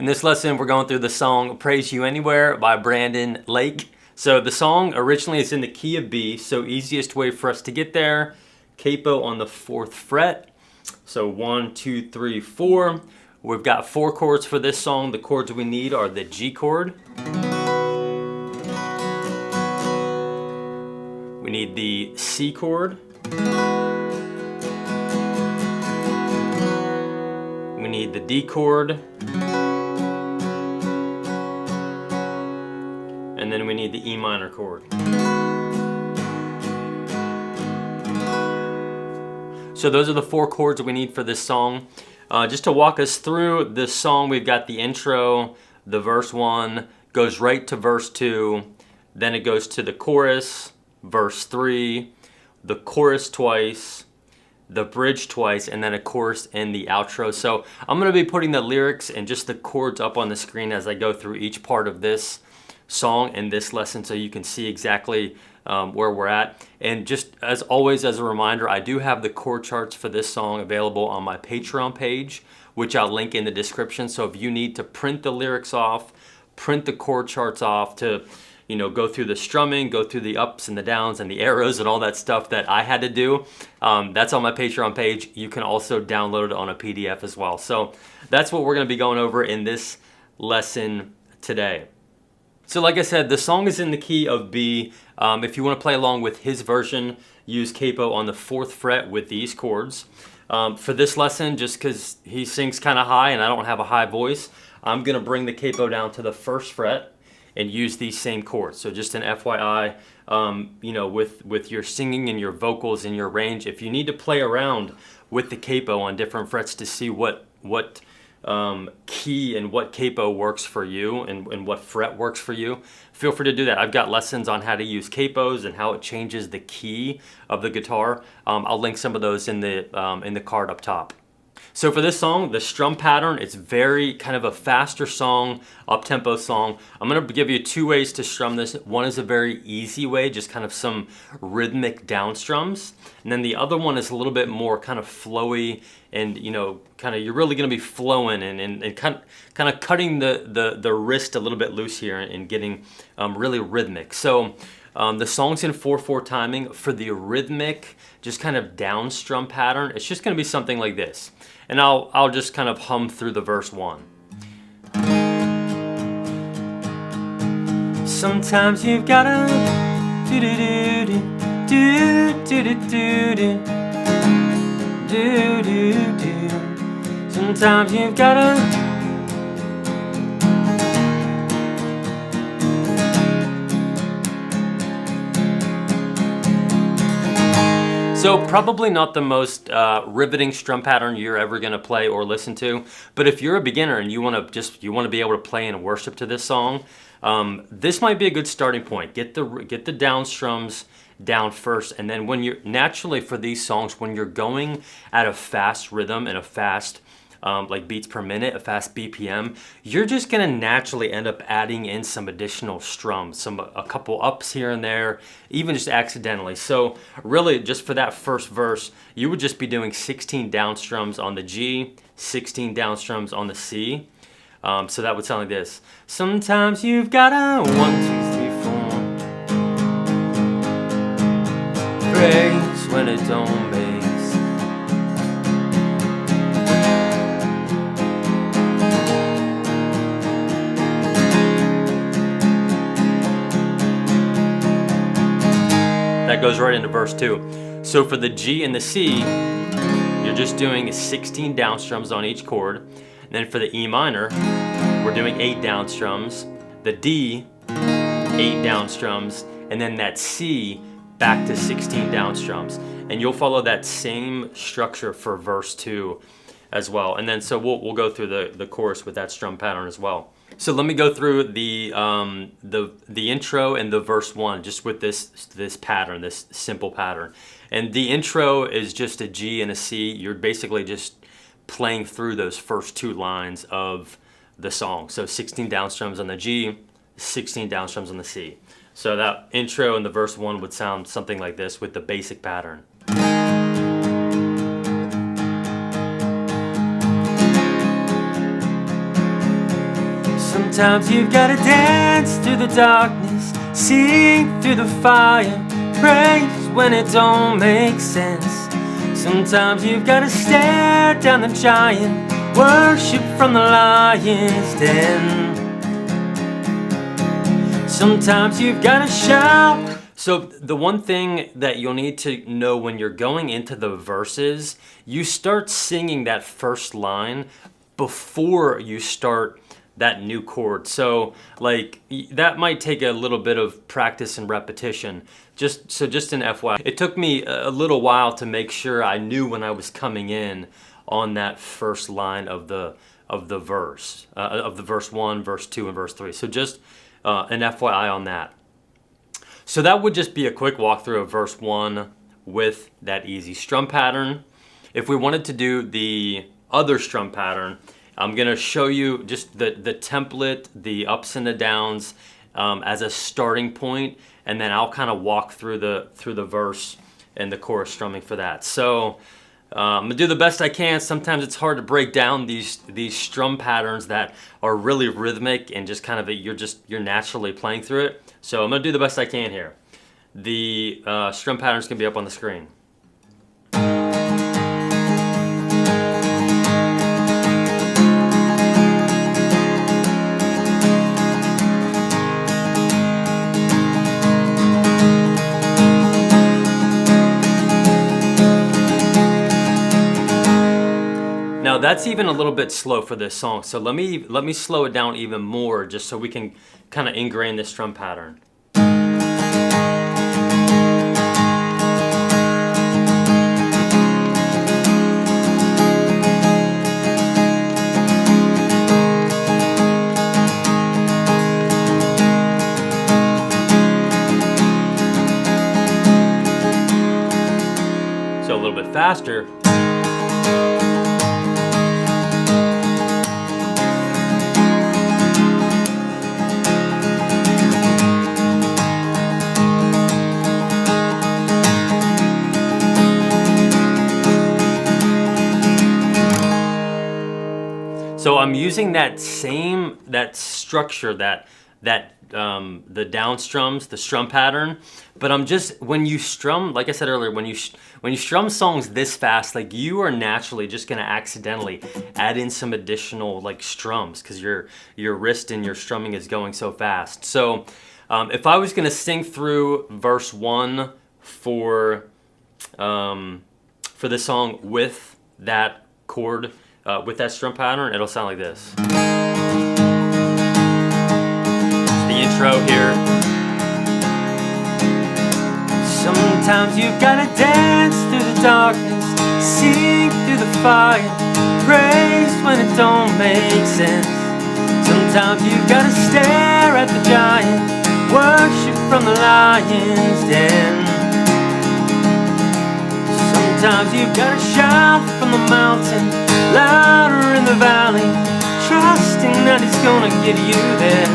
In this lesson, we're going through the song Praise You Anywhere by Brandon Lake. So the song originally is in the key of B, so easiest way for us to get there, capo on the 4th fret. So 1, 2, 3, 4. We've got 4 chords for this song. The chords we need are the G chord. We need the C chord. We need the D chord. And then we need the E minor chord. So those are the 4 chords that we need for this song. Just to walk us through this song, we've got the intro, the verse 1, goes right to verse 2, then it goes to the chorus, verse 3, the chorus twice, the bridge twice, and then a chorus in the outro. So I'm going to be putting the lyrics and just the chords up on the screen as I go through each part of this song and this lesson so you can see exactly where we're at. And just as always, as a reminder, I do have the chord charts for this song available on my Patreon page, which I'll link in the description. So if you need to print the lyrics off, print the chord charts off to, you know, go through the strumming, go through the ups and the downs and the arrows and all that stuff that I had to do, that's on my Patreon page. You can also download it on a PDF as well. So that's what we're going to be going over in this lesson today. So like I said, the song is in the key of B. If you want to play along with his version, use capo on the 4th fret with these chords. For this lesson, just because he sings kind of high and I don't have a high voice, I'm going to bring the capo down to the 1st fret and use these same chords. So just an FYI, you know, with your singing and your vocals and your range, if you need to play around with the capo on different frets to see what key and what capo works for you and what fret works for you, feel free to do that. I've got lessons on how to use capos and how it changes the key of the guitar. I'll link some of those in the card up top. So for this song, the strum pattern, it's very kind of a faster song, up-tempo song. I'm going to give you 2 ways to strum this. One is a very easy way, just kind of some rhythmic down strums. And then the other one is a little bit more kind of flowy and, you know, kind of you're really going to be flowing and kind of cutting the wrist a little bit loose here and getting really rhythmic. So the song's in 4/4 timing. For the rhythmic, just kind of down strum pattern, it's just going to be something like this. And I'll just kind of hum through the verse 1. Sometimes you've gotta do do do do do do do do do do. Sometimes you've gotta. So probably not the most riveting strum pattern you're ever going to play or listen to, but if you're a beginner and you want to be able to play and worship to this song, this might be a good starting point. Get the down strums down first, and then when you're naturally for these songs, when you're going at a fast rhythm and a fast like beats per minute, a fast BPM, you're just gonna naturally end up adding in some additional strums, a couple ups here and there, even just accidentally. So really, just for that first verse, you would just be doing 16 down strums on the G, 16 down strums on the C. So that would sound like this. Sometimes you've got a 1, 2, 3, 4. Praise when it don't make. That goes right into verse 2. So for the G and the C, you're just doing 16 down strums on each chord. And then for the E minor, we're doing 8 down strums. The D, 8 down strums. And then that C, back to 16 down strums. And you'll follow that same structure for verse 2 as well. And then so we'll go through the chorus with that strum pattern as well. So let me go through the intro and the verse 1 just with this pattern, this simple pattern. And the intro is just a G and a C. You're basically just playing through those first 2 lines of the song. So 16 down strums on the G, 16 down strums on the C. So that intro and the verse 1 would sound something like this with the basic pattern. Sometimes you've gotta dance through the darkness, sing through the fire, praise when it don't make sense. Sometimes you've gotta stare down the giant, worship from the lion's den. Sometimes you've gotta shout. So the one thing that you'll need to know when you're going into the verses, you start singing that first line before you start that new chord. So like that might take a little bit of practice and repetition. Just an FYI. It took me a little while to make sure I knew when I was coming in on that first line of the verse, of the verse 1, verse 2, and verse 3. So just an FYI on that. So that would just be a quick walkthrough of verse 1 with that easy strum pattern. If we wanted to do the other strum pattern, I'm gonna show you just the template, the ups and the downs as a starting point, and then I'll kind of walk through the verse and the chorus strumming for that. So I'm gonna do the best I can. Sometimes it's hard to break down these strum patterns that are really rhythmic and just kind of you're naturally playing through it. So I'm gonna do the best I can here. The strum pattern's gonna be up on the screen. Now that's even a little bit slow for this song, so let me slow it down even more just so we can kind of ingrain this strum pattern. So a little bit faster. So I'm using that structure, the down strums, the strum pattern, but I'm just, when you strum, like I said earlier, when you strum songs this fast, like you are naturally just gonna accidentally add in some additional like strums because your wrist and your strumming is going so fast. So if I was gonna sing through verse 1 for this song with that chord, with that strum pattern, it'll sound like this. The intro here. Sometimes you've gotta dance through the darkness, sing through the fire, praise when it don't make sense. Sometimes you've gotta stare at the giant, worship from the lion's den. Sometimes you've gotta shout from the mountain, louder in the valley, trusting that it's gonna get you there.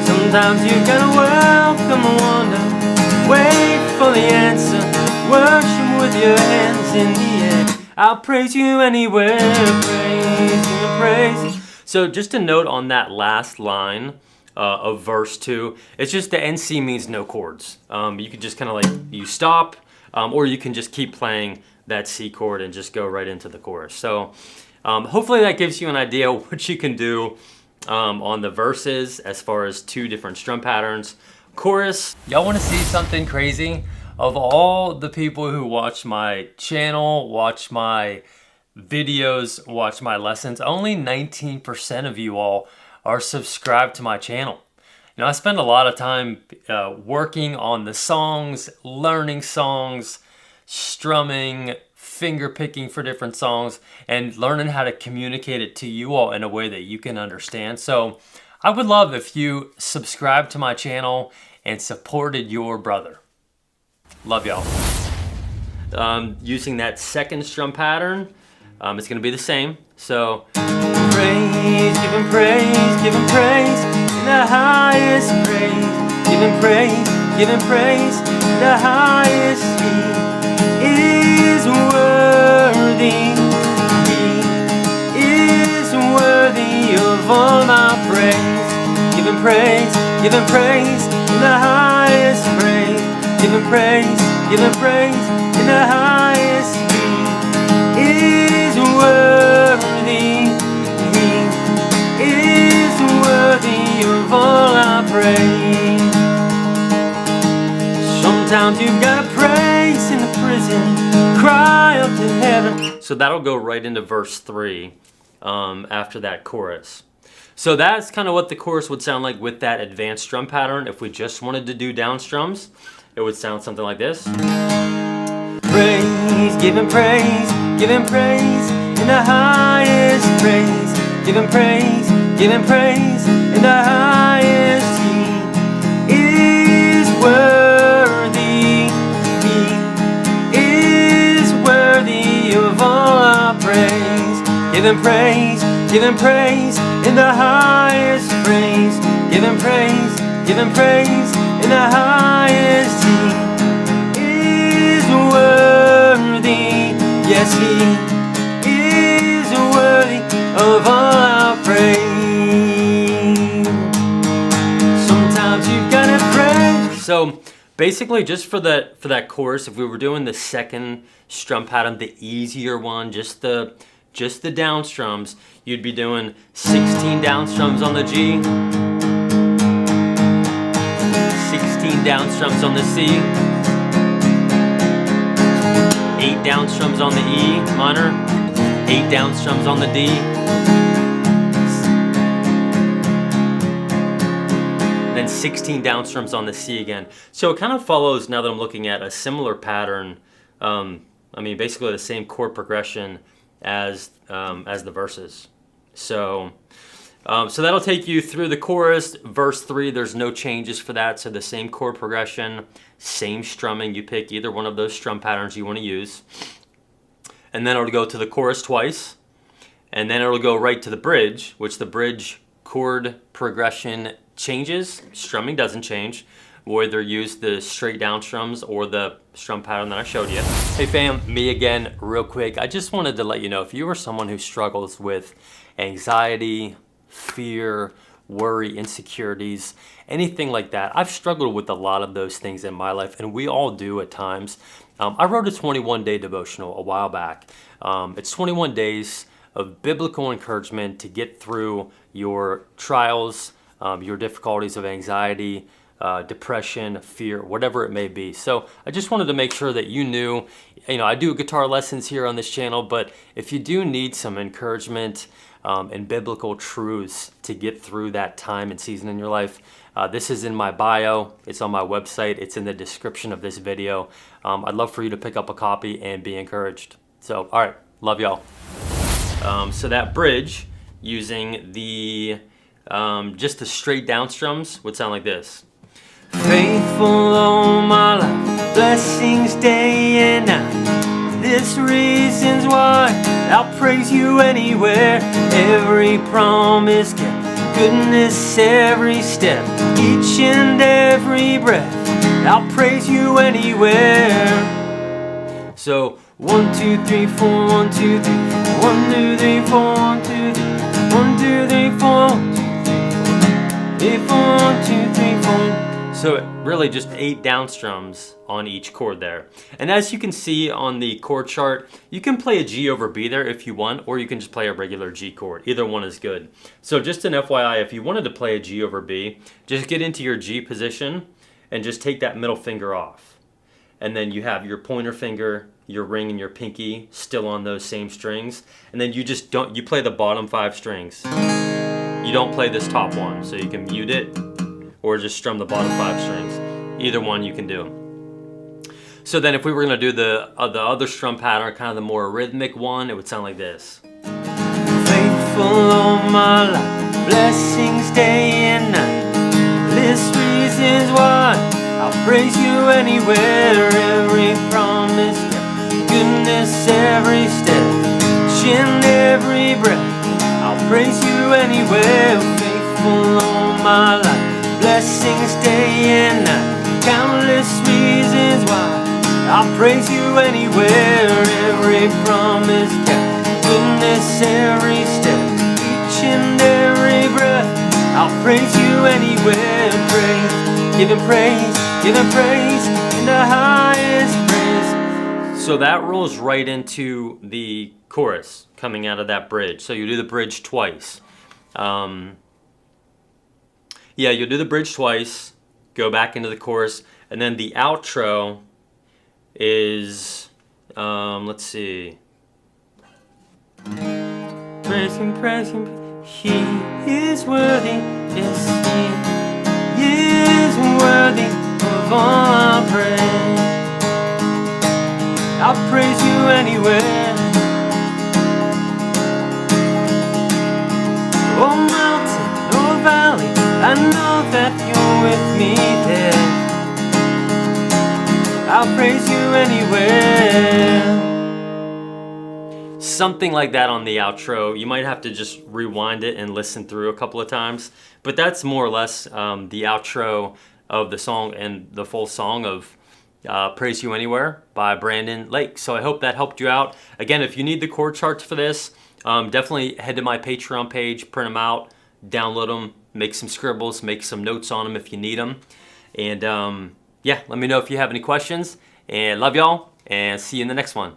Sometimes you've gotta welcome the wonder, wait for the answer, worship with your hands in the air. I'll praise you anywhere, praise you, praise you. So just a note on that last line of verse 2, it's just the NC means no chords. You can just kind of like, you stop, or you can just keep playing that C chord and just go right into the chorus. So hopefully that gives you an idea what you can do on the verses as far as 2 different strum patterns. Chorus. Y'all want to see something crazy? Of all the people who watch my channel, watch my videos, watch my lessons, only 19% of you all are subscribed to my channel. You know, I spend a lot of time working on the songs, learning songs, strumming, finger picking for different songs, and learning how to communicate it to you all in a way that you can understand. So I would love if you subscribed to my channel and supported your brother. Love y'all. Using that second strum pattern, it's gonna be the same. So praise, give him praise, give him praise, in the highest praise, give him praise, in the highest. He is worthy, he is worthy of all my praise. praise, give him praise in the highest praise. Give him praise, give him praise in the highest. He is worthy, he is worthy of all our praise. Sometimes you've got to praise in the prison, cry up to heaven. So that'll go right into verse 3 after that chorus. So that's kind of what the chorus would sound like with that advanced strum pattern. If we just wanted to do down strums, it would sound something like this. Praise, give him praise in the highest praise. Give him praise in the highest. He is worthy, he is worthy of all our praise. Give him praise in the highest praise. Give him praise in the highest. He is worthy, yes, he is worthy of all our praise. Sometimes you've got to pray. So basically, just for that chorus, if we were doing the second strum pattern, the easier one, just the down strums, you'd be doing 16 down strums on the G, 16 down strums on the C, 8 down strums on the E minor, 8 down strums on the D, then 16 down strums on the C again. So it kind of follows, now that I'm looking at a similar pattern, I mean basically the same chord progression as the verses. So that'll take you through the chorus. Verse 3, there's no changes for that. So the same chord progression, same strumming. You pick either one of those strum patterns you want to use. And then it'll go to the chorus twice. And then it'll go right to the bridge, which the bridge chord progression changes. Strumming doesn't change. Whether you use the straight down strums or the strum pattern that I showed you. Hey fam, me again real quick. I just wanted to let you know, if you are someone who struggles with anxiety, fear, worry, insecurities, anything like that. I've struggled with a lot of those things in my life, and we all do at times. I wrote a 21-day devotional a while back. It's 21 days of biblical encouragement to get through your trials, your difficulties of anxiety, depression, fear, whatever it may be. So I just wanted to make sure that you knew, I do guitar lessons here on this channel, but if you do need some encouragement and biblical truths to get through that time and season in your life, this is in my bio. It's on my website. It's in the description of this video. I'd love for you to pick up a copy and be encouraged. So, all right, love y'all. So that bridge using the just the straight down strums would sound like this. Faithful all my life, blessings day and night. This reason's why I'll praise you anywhere. Every promise kept, goodness every step, each and every breath. I'll praise you anywhere. So 1, 2, 3, 4, 1, 2, 3, 1, 2, 3, 4, 1, 2, 3, 1, 2, 3, 4, 1, 2, 3, 4, 1, 2, 3, 4. So really just 8 down strums on each chord there. And as you can see on the chord chart, you can play a G over B there if you want, or you can just play a regular G chord. Either one is good. So just an FYI, if you wanted to play a G over B, just get into your G position and just take that middle finger off. And then you have your pointer finger, your ring, and your pinky still on those same strings. And then you just you play the bottom 5 strings. You don't play this top one, so you can mute it or just strum the bottom 5 strings. Either one you can do. So then if we were gonna do the other strum pattern, kind of the more rhythmic one, it would sound like this. Faithful all my life, blessings day and night. This reason's why I'll praise you anywhere. Every promise kept, goodness every step, each and every breath. I'll praise you anywhere. Faithful all my life, blessings day and night, countless reasons why I'll praise you anywhere. Every promise kept, goodness every step, each and every breath. I'll praise you anywhere. Praise, give him praise in the highest praise. So that rolls right into the chorus coming out of that bridge. So you do the bridge twice. Yeah, you'll do the bridge twice, go back into the chorus, and then the outro is, let's see. Praise him, he is worthy, yes, he is worthy of all our praise. I'll praise you anywhere. Oh mountain, oh valley, I know that you're with me there. I'll praise you anywhere. Something like that on the outro. You might have to just rewind it and listen through a couple of times. But that's more or less the outro of the song and the full song of Praise You Anywhere by Brandon Lake. So I hope that helped you out. Again, if you need the chord charts for this, definitely head to my Patreon page, print them out, download them, make some scribbles, make some notes on them if you need them. And yeah, let me know if you have any questions. And love y'all, and see you in the next one.